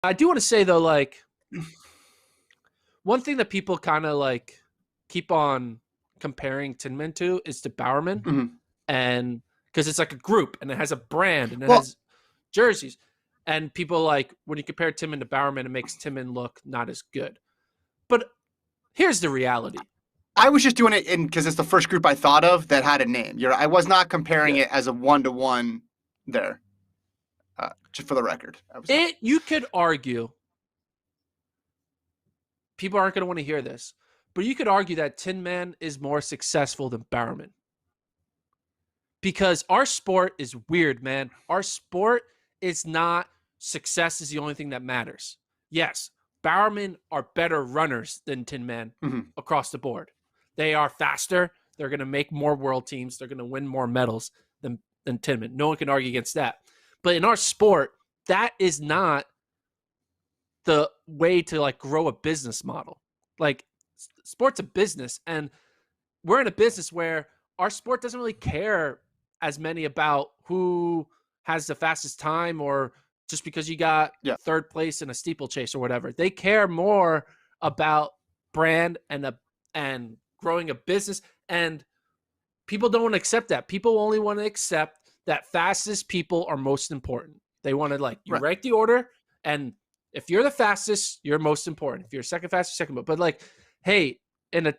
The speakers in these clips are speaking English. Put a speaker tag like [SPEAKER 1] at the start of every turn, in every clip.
[SPEAKER 1] I do want to say though, like one thing that people kind of like keep on comparing Tinman to is to Bowerman,
[SPEAKER 2] Mhm.
[SPEAKER 1] and because it's like a group and it has a brand and it
[SPEAKER 2] Well,
[SPEAKER 1] has jerseys, and people like when you compare Tinman to Bowerman, it makes Tinman look not as good. But here's the reality.
[SPEAKER 2] I was just doing it because it's the first group I thought of that had a name. I was not comparing
[SPEAKER 1] Yeah.
[SPEAKER 2] it as a one-to-one there. Just for the record, I was not.
[SPEAKER 1] You could argue, people aren't going to want to hear this, but you could argue that Tin Man is more successful than Bowerman. Because our sport is weird, man. Our sport is not success is the only thing that matters. Yes, Bowerman are better runners than Tin Man
[SPEAKER 2] Mhm.
[SPEAKER 1] across the board. They are faster. They're going to make more world teams. They're going to win more medals than Tinman. No one can argue against that. But in our sport, that is not the way to like grow a business model. Like sport's a business, and we're in a business where our sport doesn't really care as many about who has the fastest time or just because you got
[SPEAKER 2] Yeah.
[SPEAKER 1] third place in a steeplechase or whatever. They care more about brand and growing a business, and people don't want to accept that. People only want to accept that fastest people are most important. They want to like you
[SPEAKER 2] Right.
[SPEAKER 1] rank the order, and if you're the fastest, you're most important. If you're second fastest, second. But like, hey, in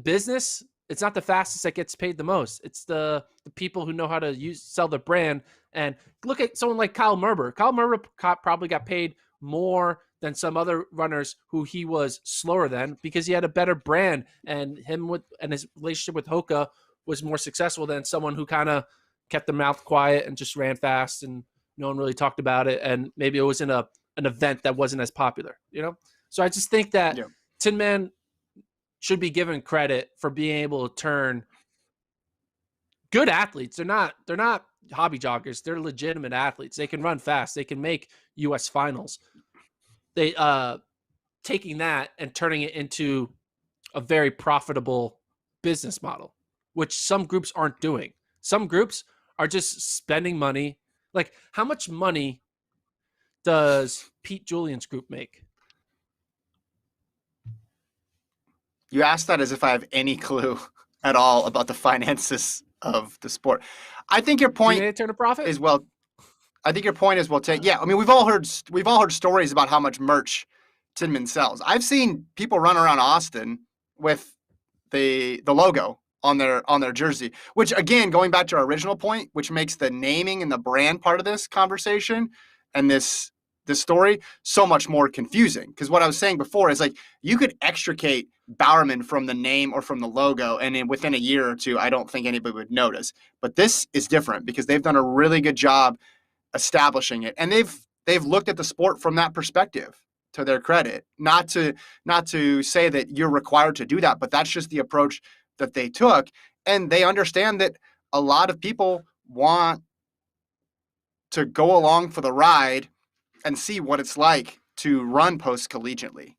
[SPEAKER 1] business, it's not the fastest that gets paid the most. It's the people who know how to sell the brand. And look at someone like Kyle Merber. Kyle Merber probably got paid more than some other runners who he was slower than because he had a better brand, and his relationship with Hoka was more successful than someone who kind of kept their mouth quiet and just ran fast and no one really talked about it, and maybe it was in an event that wasn't as popular, you know. So I just think that
[SPEAKER 2] Yeah.
[SPEAKER 1] Tin Man should be given credit for being able to turn good athletes. They're not hobby joggers. They're legitimate athletes. They can run fast. They can make US finals. They taking that and turning it into a very profitable business model, which some groups aren't doing. Some groups are just spending money. Like how much money does Pete Julian's group make?
[SPEAKER 2] You asked that as if I have any clue at all about the finances of the sport. I think your
[SPEAKER 1] Do you
[SPEAKER 2] point
[SPEAKER 1] think they turn a profit?
[SPEAKER 2] is well. I think your point is well taken. Yeah, I mean we've all heard stories about how much merch Tinman sells. I've seen people run around Austin with the logo on their jersey, which again, going back to our original point, which makes the naming and the brand part of this conversation and this story so much more confusing. Because what I was saying before is like you could extricate Bowerman from the name or from the logo, and within a year or two, I don't think anybody would notice. But this is different because they've done a really good job establishing it, and they've looked at the sport from that perspective. To their credit, not to say that you're required to do that, but that's just the approach that they took, and they understand that a lot of people want to go along for the ride and see what it's like to run post collegiately.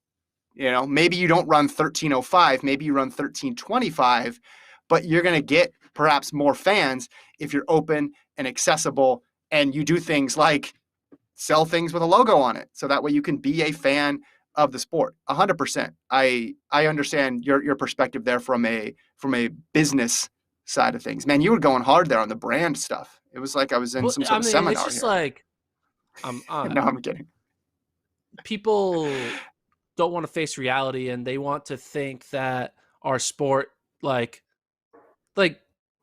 [SPEAKER 2] Maybe you don't run 13:05, maybe you run 13:25, but you're going to get perhaps more fans if you're open and accessible and you do things like sell things with a logo on it. So that way you can be a fan of the sport. 100%. I understand your perspective there from a business side of things. Man, you were going hard there on the brand stuff. It was like I was in
[SPEAKER 1] Well,
[SPEAKER 2] some sort
[SPEAKER 1] I
[SPEAKER 2] of
[SPEAKER 1] mean, it's
[SPEAKER 2] seminar
[SPEAKER 1] just
[SPEAKER 2] here.
[SPEAKER 1] like
[SPEAKER 2] No, I'm kidding.
[SPEAKER 1] people don't want to face reality and they want to think that our sport like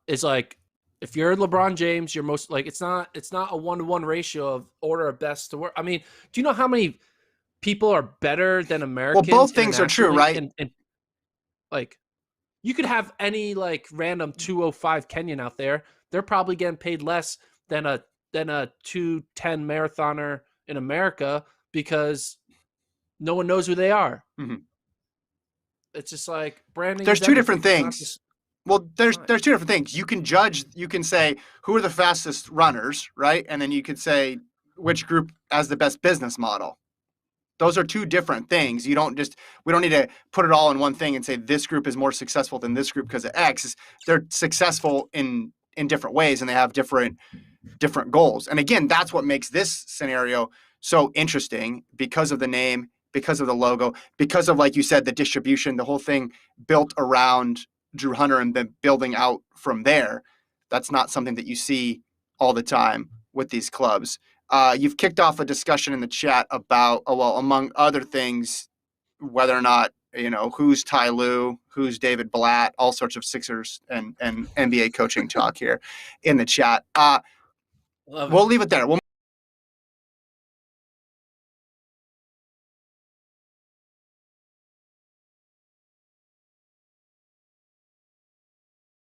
[SPEAKER 1] is like if you're LeBron James, you're most like it's not a 1-to-1 ratio of order of best to work. I mean, do you know how many people are better than
[SPEAKER 2] Well,
[SPEAKER 1] Americans
[SPEAKER 2] both things are true,
[SPEAKER 1] internationally?
[SPEAKER 2] right?
[SPEAKER 1] And like you could have any like random 205 Kenyan out there. They're probably getting paid less than a 210 marathoner in America because no one knows who they are.
[SPEAKER 2] Mhm.
[SPEAKER 1] It's just like branding
[SPEAKER 2] There's
[SPEAKER 1] is
[SPEAKER 2] two different
[SPEAKER 1] everything. It's not
[SPEAKER 2] things.
[SPEAKER 1] just
[SPEAKER 2] Well, there's
[SPEAKER 1] time.
[SPEAKER 2] there's two different things. You can judge. You can say who are the fastest runners, right? And then you could say which group has the best business model. Those are two different things. We don't need to put it all in one thing and say this group is more successful than this group because of X. They're successful in different ways and they have different goals. And again, that's what makes this scenario so interesting because of the name, because of the logo, because of, like you said, the distribution, the whole thing built around Drew Hunter and then building out from there. That's not something that you see all the time with these clubs. You've kicked off a discussion in the chat about, among other things, whether or not, who's Ty Lue, who's David Blatt, all sorts of Sixers and NBA coaching talk here in the chat.
[SPEAKER 1] Love
[SPEAKER 2] We'll
[SPEAKER 1] it.
[SPEAKER 2] leave it there. We'll